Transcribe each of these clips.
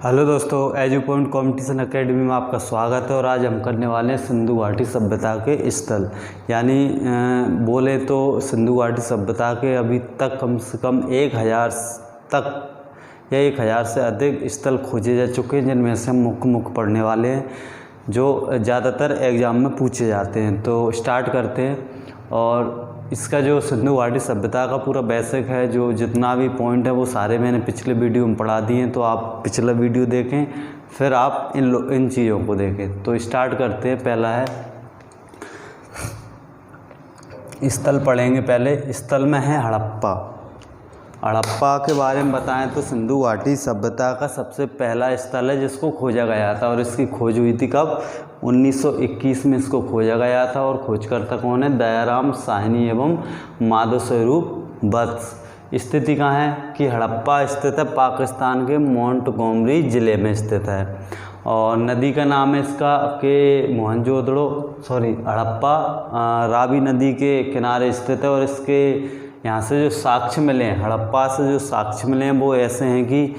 Hello दोस्तों, edu point competition academy में आपका स्वागत है। और आज हम करने वाले हैं सिंधु घाटी सभ्यता के स्थल, यानी बोले तो सिंधु घाटी सभ्यता के अभी तक कम से कम 1000 तक या 1000 से अधिक स्थल खोजे जा चुके हैं, जिनमें से हम मुख्य पढ़ने वाले हैं जो ज़्यादातर एग्ज़ाम में पूछे जाते हैं। तो स्टार्ट करते हैं। और इसका जो सिंधु घाटी सभ्यता का पूरा बेसिक है, जो जितना भी पॉइंट है वो सारे मैंने पिछले वीडियो में पढ़ा दिए हैं, तो आप पिछला वीडियो देखें फिर आप इन चीज़ों को देखें। तो स्टार्ट करते हैं। पहला है स्थल पढ़ेंगे। पहले स्थल में है हड़प्पा। हड़प्पा के बारे में बताएं तो सिंधु घाटी सभ्यता का सबसे पहला स्थल है जिसको खोजा गया था। और इसकी खोज हुई थी कब? 1921 में इसको खोजा गया था। और खोजकर्ता कौन है? दयाराम साहनी एवं माधव स्वरूप वत्स। स्थिति कहाँ है कि हड़प्पा स्थित है पाकिस्तान के मोंटगोमरी ज़िले में स्थित है। और नदी का नाम है इसका के हड़प्पा रावी नदी के किनारे स्थित है। और इसके यहाँ से जो साक्ष्य मिले हैं, हड़प्पा से जो साक्ष्य मिले हैं वो ऐसे हैं कि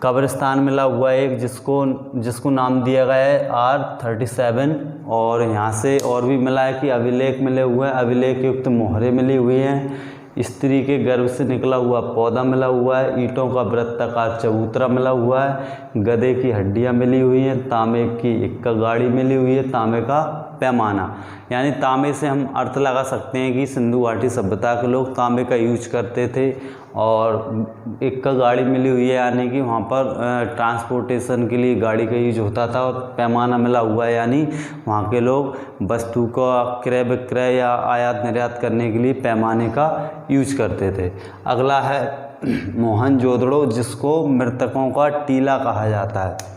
कब्रिस्तान मिला हुआ है एक, जिसको नाम दिया गया है R37। और यहाँ से और भी मिला है कि अभिलेख मिले हुए हैं, अभिलेख युक्त मोहरें मिली हुई हैं, स्त्री के गर्भ से निकला हुआ पौधा मिला हुआ है, ईंटों का वृत्ताकार चबूतरा मिला हुआ है, गधे की हड्डियाँ मिली हुई हैं, तांबे की इक्का गाड़ी मिली हुई है, तांबे का पैमाना। यानी तांबे से हम अर्थ लगा सकते हैं कि सिंधु घाटी सभ्यता के लोग तांबे का यूज करते थे। और इक्का गाड़ी मिली हुई है, यानी कि वहाँ पर ट्रांसपोर्टेशन के लिए गाड़ी का यूज होता था। और पैमाना मिला हुआ है, यानी वहाँ के लोग वस्तु का क्रय विक्रय या आयात निर्यात करने के लिए पैमाने का यूज करते थे। अगला है मोहनजोदड़ो, जिसको मृतकों का टीला कहा जाता है।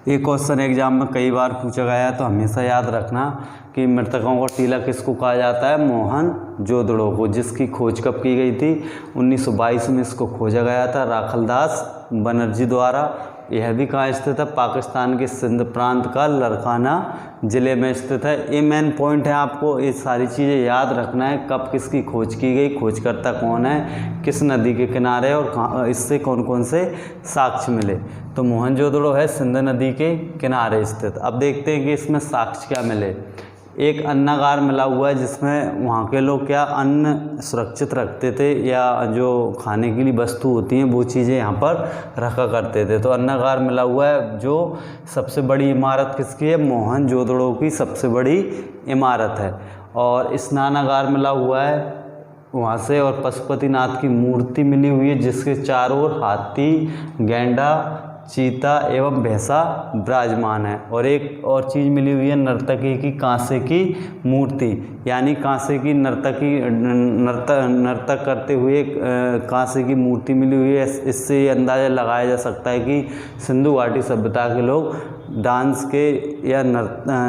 ये क्वेश्चन एग्जाम में कई बार पूछा गया है, तो हमेशा याद रखना कि मृतकों का टीला किसको कहा जाता है? मोहनजोदड़ो को। जिसकी खोज कब की गई थी? 1922 में इसको खोजा गया था राखलदास बनर्जी द्वारा। यह भी कहाँ स्थित है? पाकिस्तान के सिंध प्रांत का लरखाना ज़िले में स्थित है। ये मेन पॉइंट है, आपको ये सारी चीज़ें याद रखना है। कब किसकी खोज की गई, खोजकर्ता कौन है, किस नदी के किनारे, और इससे कौन कौन से साक्ष्य मिले। तो मोहनजोदड़ो है सिंध नदी के किनारे स्थित। अब देखते हैं कि इसमें साक्ष्य क्या मिले। एक अन्नागार मिला हुआ है, जिसमें वहाँ के लोग क्या अन्न सुरक्षित रखते थे, या जो खाने के लिए वस्तु होती हैं वो चीज़ें यहाँ पर रखा करते थे। तो अन्नागार मिला हुआ है। जो सबसे बड़ी इमारत किसकी है? मोहनजोदड़ो की सबसे बड़ी इमारत है। और स्नानागार मिला हुआ है वहाँ से। और पशुपतिनाथ की मूर्ति मिली हुई है, जिसके चारों ओर हाथी, गैंडा, चीता एवं भैंसा विराजमान है। और एक और चीज़ मिली हुई है, नर्तकी की कांसे की मूर्ति, यानी कांसे की नर्तक करते हुए कांसे की मूर्ति मिली हुई है। इससे ये अंदाज़ा लगाया जा सकता है कि सिंधु घाटी सभ्यता के लोग डांस के या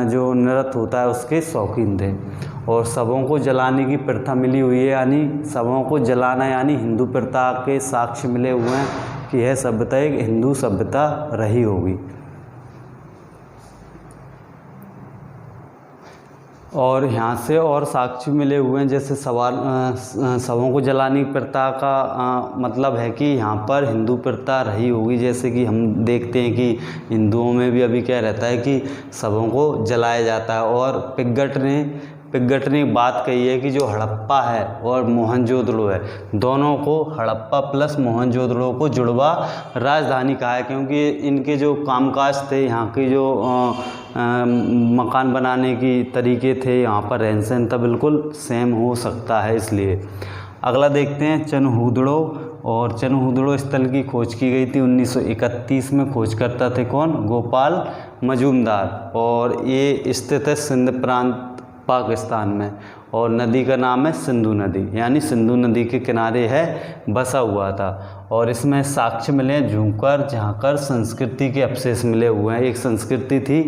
जो नृत्य होता है उसके शौकीन थे। और शवों को जलाने की प्रथा मिली हुई है, यानी शवों को जलाना यानी हिंदू प्रथा के साक्ष्य मिले हुए हैं कि यह सभ्यता एक हिंदू सभ्यता रही होगी। और यहाँ से और साक्ष्य मिले हुए हैं, जैसे शवों को जलाने की प्रथा का मतलब है कि यहाँ पर हिंदू प्रथा रही होगी। जैसे कि हम देखते हैं कि हिंदुओं में भी अभी क्या रहता है कि शवों को जलाया जाता है। और पिग्गट ने बात कही है कि जो हड़प्पा है और मोहनजोदड़ो है, दोनों को हड़प्पा प्लस मोहनजोदड़ो को जुड़वा राजधानी कहा है, क्योंकि इनके जो कामकाज थे, यहाँ के जो मकान बनाने की तरीके थे, यहाँ पर रहन सहन था बिल्कुल सेम हो सकता है, इसलिए। अगला देखते हैं चनहूदड़ो। और चनहूदड़ो स्थल की खोज की गई थी 1931 में। खोजकर्ता थे कौन? गोपाल मजूमदार। और ये स्थित है सिंध प्रांत पाकिस्तान में। और नदी का नाम है सिंधु नदी, यानी सिंधु नदी के किनारे है, बसा हुआ था। और इसमें साक्ष्य मिले हैं झूंकर झांकर संस्कृति के अवशेष मिले हुए हैं। एक संस्कृति थी,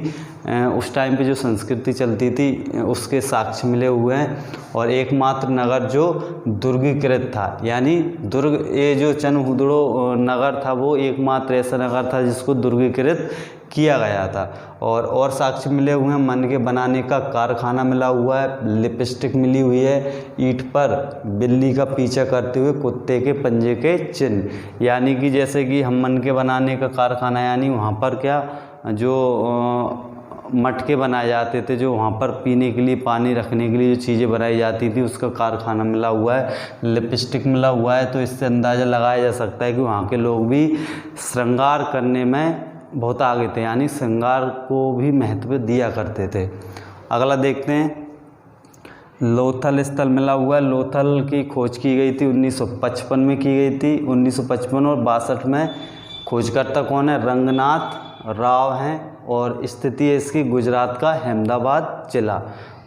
उस टाइम पे जो संस्कृति चलती थी उसके साक्ष्य मिले हुए हैं। और एकमात्र नगर जो दुर्गीकृत था, यानी ये जो चनहूदड़ो नगर था वो एकमात्र ऐसा नगर था जिसको दुर्गीकृत किया गया था। और साक्ष्य मिले हुए हैं, मन के बनाने का कारखाना मिला हुआ है, लिपस्टिक मिली हुई है, ईंट पर बिल्ली का पीछा करते हुए कुत्ते के पंजे के चिन्ह। यानी कि जैसे कि हम मन के बनाने का कारखाना, यानी वहाँ पर क्या जो मटके बनाए जाते थे, जो वहाँ पर पीने के लिए, पानी रखने के लिए जो चीज़ें बनाई जाती थी, उसका कारखाना मिला हुआ है, लिपस्टिक मिला हुआ है। तो इससे अंदाज़ा लगाया जा सकता है कि वहाँ के लोग भी श्रृंगार करने में बहुत आगे थे, यानी श्रृंगार को भी महत्व दिया करते थे। अगला देखते हैं, लोथल स्थल मिला हुआ है। लोथल की खोज की गई थी 1955 में की गई थी, 1955 और 62 में। खोजकर्ता कौन है? रंगनाथ राव हैं और स्थिति है इसकी गुजरात का अहमदाबाद जिला।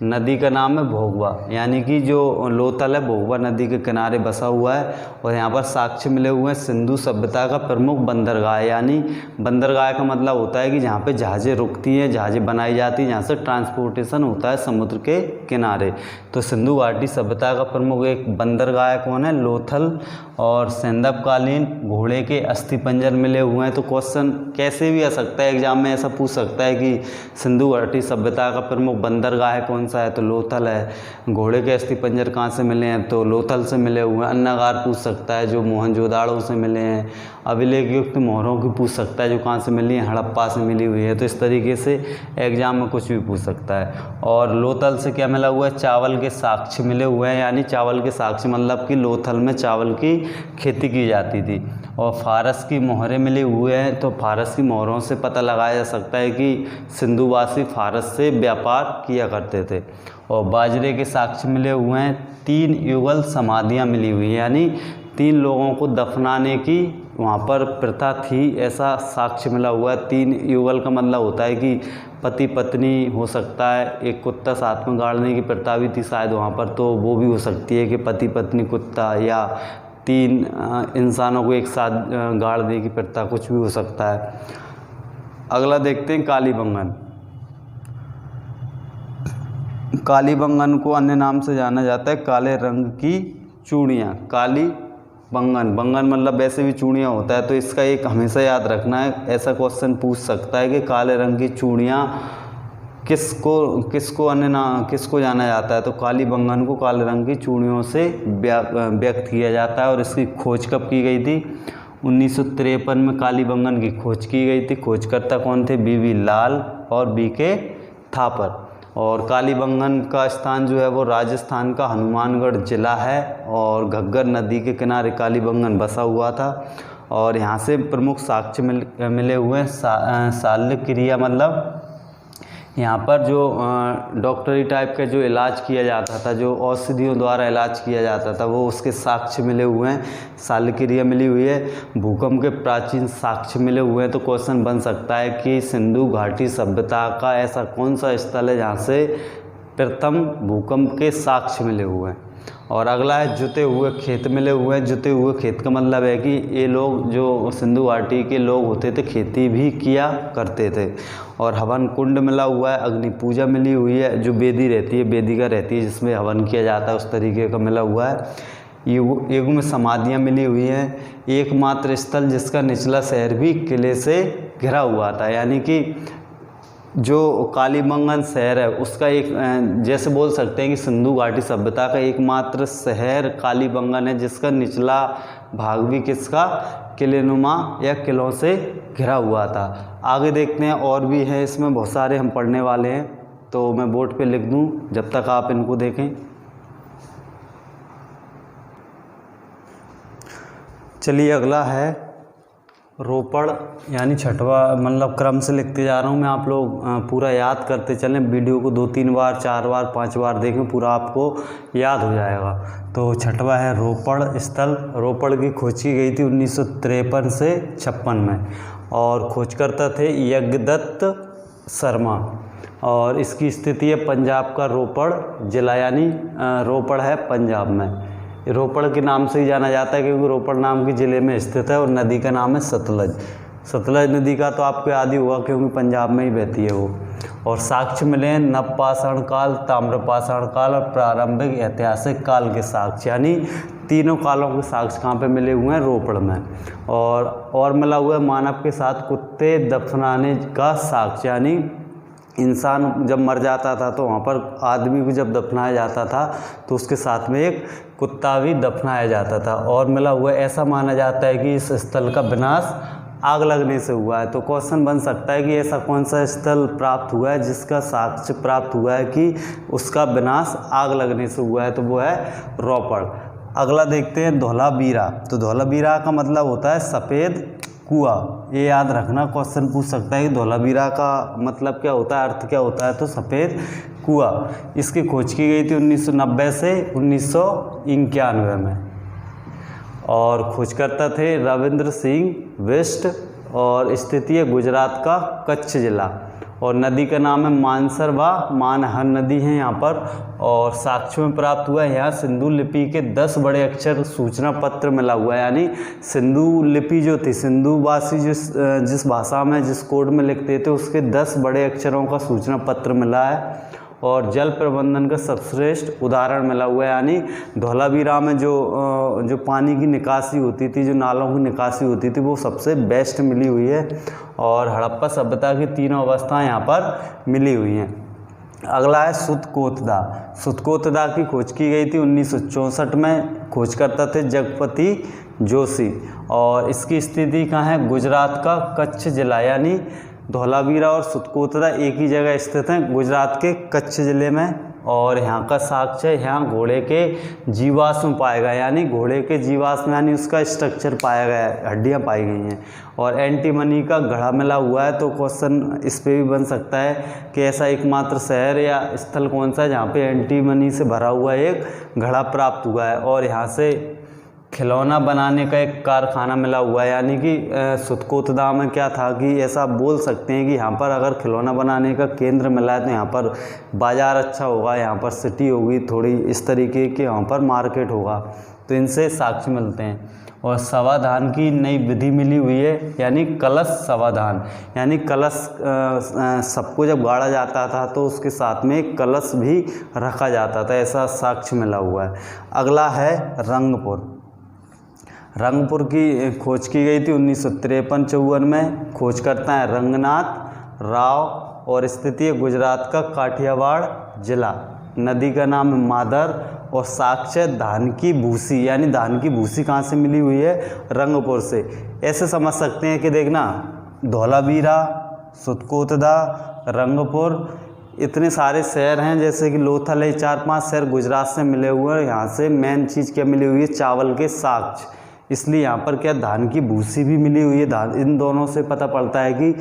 नदी का नाम है भोगवा, यानी कि जो लोथल है भोगवा नदी के किनारे बसा हुआ है। और यहाँ पर साक्ष्य मिले हुए हैं सिंधु सभ्यता का प्रमुख बंदरगाह, यानी बंदरगाह का मतलब होता है कि जहाँ पे जहाज़ें रुकती हैं, जहाज़ें बनाई जाती हैं, जहाँ से ट्रांसपोर्टेशन होता है समुद्र के किनारे। तो सिंधु घाटी सभ्यता का प्रमुख एक बंदरगाह कौन है? लोथल। और सैंधवकालीन घोड़े के अस्थि पंजर मिले हुए हैं। तो क्वेश्चन कैसे भी आ सकता है, एग्जाम में ऐसा पूछ सकता है कि सिंधु घाटी सभ्यता का प्रमुख बंदरगाह कौन सा है? तो लोथल है। घोड़े के अस्थि पंजर कहाँ से मिले हैं? तो लोथल से मिले हुए हैं। अन्नागार पूछ सकता है जो मोहनजोदाड़ो से मिले हैं। अभिलेखयुक्त मोहरों की पूछ सकता है जो कहाँ से मिली है? हड़प्पा से मिली हुई है। तो इस तरीके से एग्जाम में कुछ भी पूछ सकता है। और लोथल से क्या मिला हुआ है? चावल के साक्ष्य मिले हुए हैं, यानी चावल के साक्ष्य मतलब कि लोथल में चावल की खेती की जाती थी। और फारस की मोहरें मिली हुए हैं। तो फारस की मोहरों से पता लगाया जा सकता है कि सिंधुवासी फारस से व्यापार किया करते थे। और बाजरे के साक्ष्य मिले हुए हैं। 3 युगल समाधियाँ मिली हुई हैं, यानी 3 लोगों को दफनाने की वहाँ पर प्रथा थी, ऐसा साक्ष्य मिला हुआ है। 3 युगल का मतलब होता है कि पति पत्नी हो सकता है, एक कुत्ता साथ में गाड़ने की प्रथा भी थी शायद वहाँ पर, तो वो भी हो सकती है कि पति पत्नी कुत्ता, या 3 इंसानों को एक साथ गाड़ने की प्रथा, कुछ भी हो सकता है। अगला देखते हैं, कालीबंगन। कालीबंगन को अन्य नाम से जाना जाता है काले रंग की चूड़ियाँ। काली बंगन, बंगन मतलब वैसे भी चूड़ियाँ होता है, तो इसका एक हमेशा याद रखना है, ऐसा क्वेश्चन पूछ सकता है कि काले रंग की चूड़ियाँ किसको जाना जाता है? तो काली बंगन को काले रंग की चूड़ियों से व्यक्त किया जाता है। और इसकी खोज कब की गई थी? 1953 में काली बंगन की खोज की गई थी। खोजकर्ता कौन थे? बीवी लाल और बीके थापर। और कालीबंगन का स्थान जो है वो राजस्थान का हनुमानगढ़ जिला है। और घग्गर नदी के किनारे कालीबंगन बसा हुआ था। और यहाँ से प्रमुख साक्ष्य मिले हुए हैं। शल्य क्रिया मतलब यहाँ पर जो डॉक्टरी टाइप का जो इलाज किया जाता था, जो औषधियों द्वारा इलाज किया जाता था, वो उसके साक्ष्य मिले हुए हैं। शल्य क्रिया मिली हुई है। भूकंप के प्राचीन साक्ष्य मिले हुए हैं। तो क्वेश्चन बन सकता है कि सिंधु घाटी सभ्यता का ऐसा कौन सा स्थल है जहाँ से प्रथम भूकंप के साक्ष्य मिले हुए हैं? और अगला है, जुते हुए खेत मिले हुए हैं। जुते हुए खेत का मतलब है कि ये लोग जो सिंधु घाटी के लोग होते थे खेती भी किया करते थे। और हवन कुंड मिला हुआ है। अग्नि पूजा मिली हुई है, जो वेदी रहती है, वेदिका रहती है जिसमें हवन किया जाता है, उस तरीके का मिला हुआ है। युग में समाधियाँ मिली हुई हैं। एकमात्र स्थल जिसका निचला शहर भी किले से घिरा हुआ था, यानी कि जो कालीबंगन शहर है उसका एक, जैसे बोल सकते हैं कि सिंधु घाटी सभ्यता का एकमात्र शहर कालीबंगन है, जिसका निचला भाग भी किसका? किलेनुमा या किलों से घिरा हुआ था। आगे देखते हैं, और भी है इसमें बहुत सारे हम पढ़ने वाले हैं, तो मैं बोर्ड पे लिख दूं जब तक आप इनको देखें। चलिए अगला है रोपड़, यानी छठवा, मतलब क्रम से लिखते जा रहा हूँ मैं, आप लोग पूरा याद करते चलें। वीडियो को 2-3 बार 4 बार 5 बार देखें, पूरा आपको याद हो जाएगा। तो छठवा है रोपड़ स्थल। रोपड़ की खोज की गई थी 1953 से 56 में। और खोजकर्ता थे यज्ञदत्त शर्मा। और इसकी स्थिति है पंजाब का रोपड़ जिला, यानी रोपड़ है पंजाब में। रोपड़ के नाम से ही जाना जाता है क्योंकि रोपड़ नाम के ज़िले में स्थित है। और नदी का नाम है सतलज। सतलज नदी का तो आपको याद ही होगा क्योंकि पंजाब में ही बहती है वो। और साक्ष्य मिले हैं नवपाषाण काल, ताम्रपाषाण काल और प्रारंभिक ऐतिहासिक काल के साक्ष्य, यानी तीनों कालों के साक्ष्य कहाँ पे मिले हुए हैं? रोपड़ में। और मिला हुआ है मानव के साथ कुत्ते दफनाने का साक्ष्य, यानी इंसान जब मर जाता था तो वहाँ पर आदमी को जब दफनाया जाता था तो उसके साथ में एक कुत्ता भी दफनाया जाता था। और मिला हुआ ऐसा माना जाता है कि इस स्थल का विनाश आग लगने से हुआ है। तो क्वेश्चन बन सकता है कि ऐसा कौन सा स्थल प्राप्त हुआ है जिसका साक्ष्य प्राप्त हुआ है कि उसका विनाश आग लगने से हुआ है? तो वो है रोपड़। अगला देखते हैं धौलावीरा। तो धौलावीरा का मतलब होता है सफ़ेद कुआं। ये याद रखना, क्वेश्चन पूछ सकता है कि धौलावीरा का मतलब क्या होता है, अर्थ क्या होता है? तो सफ़ेद कुआं। इसकी खोज की गई थी 1990 से 1991 में और खोजकर्ता थे रविंद्र सिंह बिष्ट और स्थिति है गुजरात का कच्छ जिला। और नदी का नाम है मानसर व मानहर नदी है यहाँ पर। और साक्ष्य में प्राप्त हुआ है यहाँ सिंधु लिपि के 10 बड़े अक्षर सूचना पत्र मिला हुआ है, यानी सिंधु लिपि जो थी, सिंधुवासी जिस भाषा में जिस कोड में लिखते थे उसके 10 बड़े अक्षरों का सूचना पत्र मिला है। और जल प्रबंधन का सर्वश्रेष्ठ उदाहरण मिला हुआ है, यानी धौलावीरा में जो पानी की निकासी होती थी, जो नालों की निकासी होती थी, वो सबसे बेस्ट मिली हुई है। और हड़प्पा सभ्यता की तीनों अवस्थाएं यहाँ पर मिली हुई हैं। अगला है सुतकोतदा। सुतकोतदा की खोज की गई थी 1964 में। खोजकर्ता थे जगपति जोशी और इसकी स्थिति कहाँ है? गुजरात का कच्छ जिला, यानी धौलावीरा और सुतकोतदा एक ही जगह स्थित हैं, गुजरात के कच्छ ज़िले में। और यहाँ का साक्ष्य यहाँ घोड़े के जीवाश्म पाया गया, यानी घोड़े के जीवाश्म यानी उसका स्ट्रक्चर पाया गया है, हड्डियाँ पाई गई हैं। और एंटीमनी का घड़ा मिला हुआ है। तो क्वेश्चन इस पे भी बन सकता है कि ऐसा एकमात्र शहर या स्थल कौन सा है जहाँ पे एंटीमनी से भरा हुआ एक घड़ा प्राप्त हुआ है। और यहाँ से खिलौना बनाने का एक कारखाना मिला हुआ है, यानी कि सुतकोतदा में क्या था कि ऐसा बोल सकते हैं कि यहाँ पर अगर खिलौना बनाने का केंद्र मिला है तो यहाँ पर बाज़ार अच्छा होगा, यहाँ पर सिटी होगी थोड़ी इस तरीके के, यहाँ पर मार्केट होगा। तो इनसे साक्ष्य मिलते हैं। और सवाधान की नई विधि मिली हुई है, यानी कलश सवाधान, यानी कलश सबको जब गाड़ा जाता था तो उसके साथ में एक कलश भी रखा जाता था, ऐसा साक्ष्य मिला हुआ है। अगला है रंगपुर। रंगपुर की खोज की गई थी 1953-54 में। खोजकर्ता है रंगनाथ राव और स्थिति है गुजरात का काठियावाड़ जिला। नदी का नाम है मादर और साक्ष्य धान की भूसी, यानी धान की भूसी कहाँ से मिली हुई है? रंगपुर से। ऐसे समझ सकते हैं कि देखना, धौलावीरा, सुतकोतदा, रंगपुर, इतने सारे शहर हैं जैसे कि लोथल है, 4-5 शहर गुजरात से मिले हुए हैं। यहाँ से मेन चीज़ क्या मिली हुई है? चावल के साक्ष्य। इसलिए यहाँ पर क्या धान की भूसी भी मिली हुई है। धान, इन दोनों से पता पड़ता है कि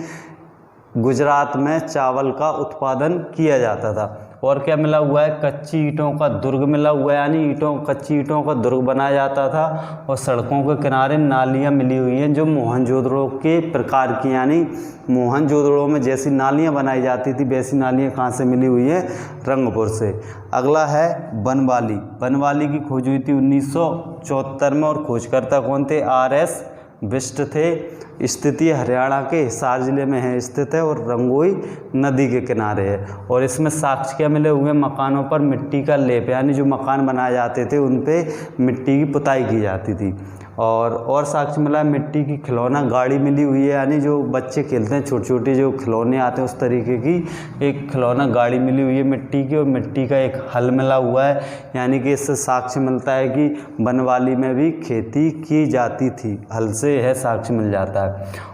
गुजरात में चावल का उत्पादन किया जाता था। और क्या मिला हुआ है? कच्ची ईंटों का दुर्ग मिला हुआ है, यानी कच्ची ईंटों का दुर्ग बनाया जाता था। और सड़कों के किनारे नालियाँ मिली हुई हैं जो मोहनजोदड़ो के प्रकार की, यानी मोहनजोदड़ो में जैसी नालियाँ बनाई जाती थी वैसी नालियाँ कहाँ से मिली हुई हैं? रंगपुर से। अगला है बनवाली। बनवाली की खोज हुई थी 1974 में और खोजकर्ता कौन थे? RS बिष्ट थे। स्थिति हरियाणा के हिसार जिले में है स्थित है और रंगोई नदी के किनारे है। और इसमें साक्ष्य क्या मिले हुए? मकानों पर मिट्टी का लेप, यानी जो मकान बनाए जाते थे उन पे मिट्टी की पुताई की जाती थी। और साक्ष्य मिला मिट्टी की खिलौना गाड़ी मिली हुई है, यानी जो बच्चे खेलते हैं छोटे छोटे जो खिलौने आते हैं उस तरीके की एक खिलौना गाड़ी मिली हुई है मिट्टी की। और मिट्टी का एक हल मिला हुआ है, यानी कि इससे साक्ष्य मिलता है कि बनवाली में भी खेती की जाती थी, हल से यह साक्ष्य मिल जाता है।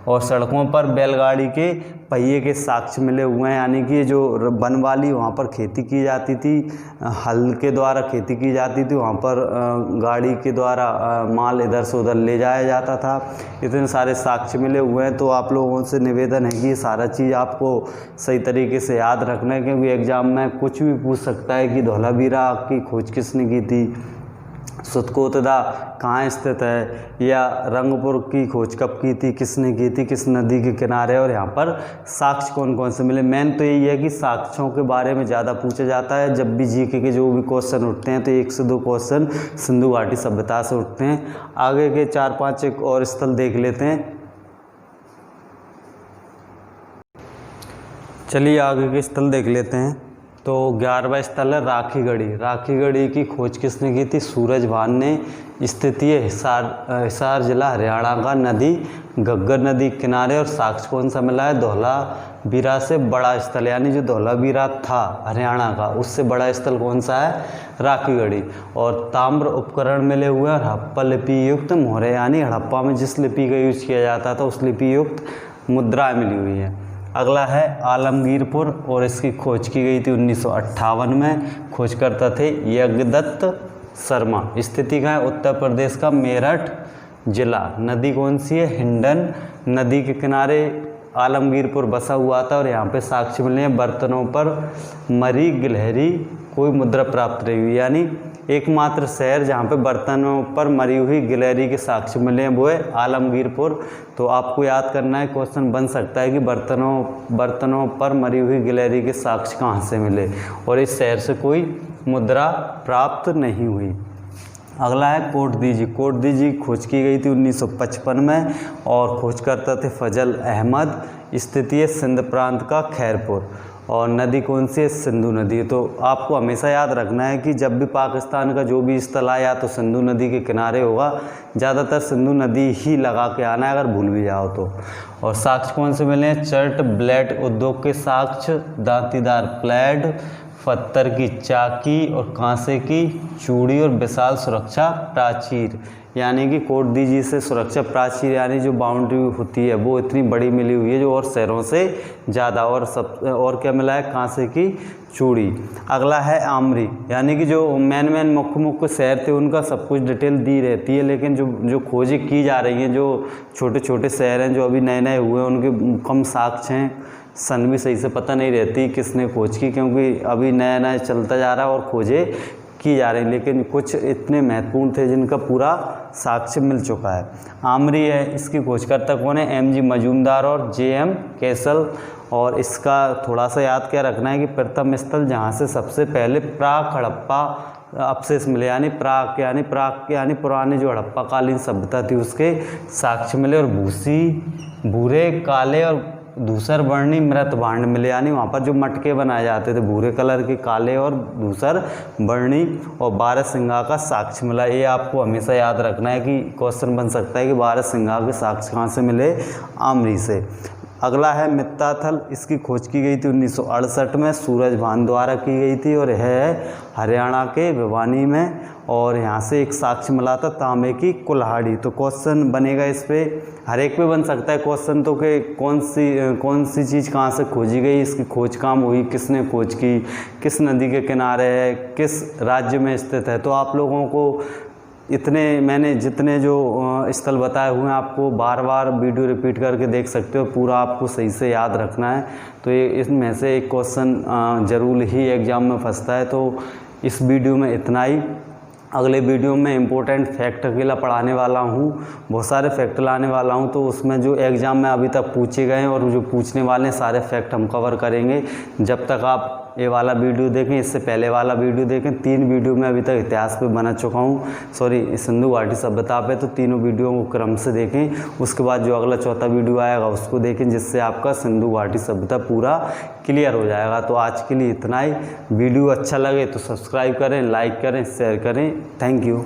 और सड़कों पर बैलगाड़ी के पहिए के साक्ष्य मिले हुए हैं, यानी कि जो बनवाली वहाँ पर खेती की जाती थी, हल के द्वारा खेती की जाती थी, वहाँ पर गाड़ी के द्वारा माल इधर से उधर ले जाया जाता था। इतने सारे साक्ष्य मिले हुए हैं। तो आप लोगों से निवेदन है कि सारा चीज़ आपको सही तरीके से याद रखना है, क्योंकि एग्ज़ाम में कुछ भी पूछ सकता है कि धौलावीरा की खोज किसने की थी, सुतकोतदा कहाँ स्थित है, या रंगपुर की खोज कब की थी, किसने की थी, किस नदी के किनारे, और यहाँ पर साक्ष्य कौन कौन से मिले। मेन तो यही है कि साक्ष्यों के बारे में ज़्यादा पूछा जाता है। जब भी जीके के जो भी क्वेश्चन उठते हैं तो 1 से 2 क्वेश्चन सिंधु घाटी सभ्यता से उठते हैं। आगे के 4-5 एक और स्थल देख लेते हैं। चलिए आगे के स्थल देख लेते हैं। तो 11वां स्थल है राखीगढ़ी। राखीगढ़ी की खोज किसने की थी? सूरजभान ने। स्थिति है हिसार जिला हरियाणा का। नदी घग्गर नदी किनारे और साक्ष्य कौन सा मिला है? धौलावीरा से बड़ा स्थल, यानी जो धौलावीरा था हरियाणा का उससे बड़ा स्थल कौन सा है? राखीगढ़ी। और ताम्र उपकरण मिले हुए हैं। हड़प्पा लिपि युक्त मोहरे, यानी हड़प्पा में जिस लिपि का यूज किया जाता था उस लिपि युक्त मुद्राएं मिली हुई हैं। अगला है आलमगीरपुर और इसकी खोज की गई थी 1958 में। खोजकर्ता थे यज्ञदत्त शर्मा। स्थिति का है उत्तर प्रदेश का मेरठ जिला। नदी कौन सी है? हिंडन नदी के किनारे आलमगीरपुर बसा हुआ था और यहाँ पे साक्ष्य मिले हैं बर्तनों पर मरी गिलहरी कोई मुद्रा प्राप्त नहीं हुई, यानी एकमात्र शहर जहाँ पे बर्तनों पर मरी हुई गिलहरी के साक्ष्य मिले हैं वो है आलमगीरपुर। तो आपको याद करना है, क्वेश्चन बन सकता है कि बर्तनों पर मरी हुई गिलहरी के साक्ष्य कहाँ से मिले, और इस शहर से कोई मुद्रा प्राप्त नहीं हुई। अगला है कोटदीजी। कोटदीजी खोज की गई थी 1955 में और खोजकर्ता थे फजल अहमद। स्थिति है सिंध प्रांत का खैरपुर और नदी कौन सी है? सिंधु नदी। तो आपको हमेशा याद रखना है कि जब भी पाकिस्तान का जो भी स्थल आया तो सिंधु नदी के किनारे होगा, ज़्यादातर सिंधु नदी ही लगा के आना है अगर भूल भी जाओ तो। और साक्ष्य कौन से मिले हैं? चर्ट ब्लेड उद्योग के साक्ष्य, दांतीदार प्लेड, पत्थर की चाकी और कांसे की चूड़ी और विशाल सुरक्षा प्राचीर, यानी कि कोटदीजी से सुरक्षा प्राचीर यानी जो बाउंड्री होती है वो इतनी बड़ी मिली हुई है जो और शहरों से ज़्यादा। और क्या मिला है? कांसे की चूड़ी। अगला है आमरी, यानी कि जो मेन मुख्य शहर थे उनका सब कुछ डिटेल दी रहती है, लेकिन जो खोजें की जा रही हैं, जो छोटे छोटे शहर हैं जो अभी नए नए हुए हैं उनके कम साक्ष्य हैं। सन भी सही से पता नहीं रहती किसने खोज की, क्योंकि अभी नया नया चलता जा रहा है और खोजें की जा रही, लेकिन कुछ इतने महत्वपूर्ण थे जिनका पूरा साक्ष्य मिल चुका है। आमरी है, इसकी खोजकर्ता कौन है? एम जी मजूमदार और जे एम कैसल। और इसका थोड़ा सा याद क्या रखना है कि प्रथम स्थल जहाँ से सबसे पहले प्राक हड़प्पा अवशेष मिले, यानी प्राक यानी पुराने जो हड़प्पा कालीन सभ्यता थी उसके साक्ष्य मिले। और भूरे काले और धूसर वर्णी मृत भांड मिले, यानी वहाँ पर जो मटके बनाए जाते थे भूरे कलर के, काले और धूसर वर्णी, और बारहसिंगा का साक्ष्य मिला। ये आपको हमेशा याद रखना है कि क्वेश्चन बन सकता है कि बारहसिंगा के साक्ष्य कहाँ से मिले? आमरी से। अगला है मित्ताथल। इसकी खोज की गई थी 1968 में, सूरजभान द्वारा की गई थी और यह है हरियाणा के भिवानी में। और यहाँ से एक साक्ष्य मिला था तांबे की कुल्हाड़ी। तो क्वेश्चन बनेगा इस पर, हर एक पे बन सकता है क्वेश्चन, तो कि कौन सी चीज़ कहाँ से खोजी गई, इसकी खोज कहाँ हुई, किसने खोज की, किस नदी के किनारे है, किस राज्य में स्थित है। तो आप लोगों को मैंने जितने जो स्थल बताए हुए हैं आपको बार बार वीडियो रिपीट करके देख सकते हो, पूरा आपको सही से याद रखना है। तो ये इसमें से एक क्वेश्चन ज़रूर ही एग्ज़ाम में फंसता है। तो इस वीडियो में इतना ही। अगले वीडियो में इम्पोर्टेंट फैक्ट अकेला पढ़ाने वाला हूँ, बहुत सारे फैक्ट लाने वाला हूँ। तो उसमें जो एग्ज़ाम में अभी तक पूछे गए हैं और जो पूछने वाले हैं सारे फैक्ट हम कवर करेंगे। जब तक आप ये वाला वीडियो देखें, इससे पहले वाला वीडियो देखें। 3 वीडियो में अभी तक इतिहास पे बना चुका हूँ, सिंधु घाटी सभ्यता पे। तो तीनों वीडियो को क्रम से देखें, उसके बाद जो अगला चौथा वीडियो आएगा उसको देखें, जिससे आपका सिंधु घाटी सभ्यता पूरा क्लियर हो जाएगा। तो आज के लिए इतना ही। वीडियो अच्छा लगे तो सब्सक्राइब करें, लाइक करें, शेयर करें। Thank you.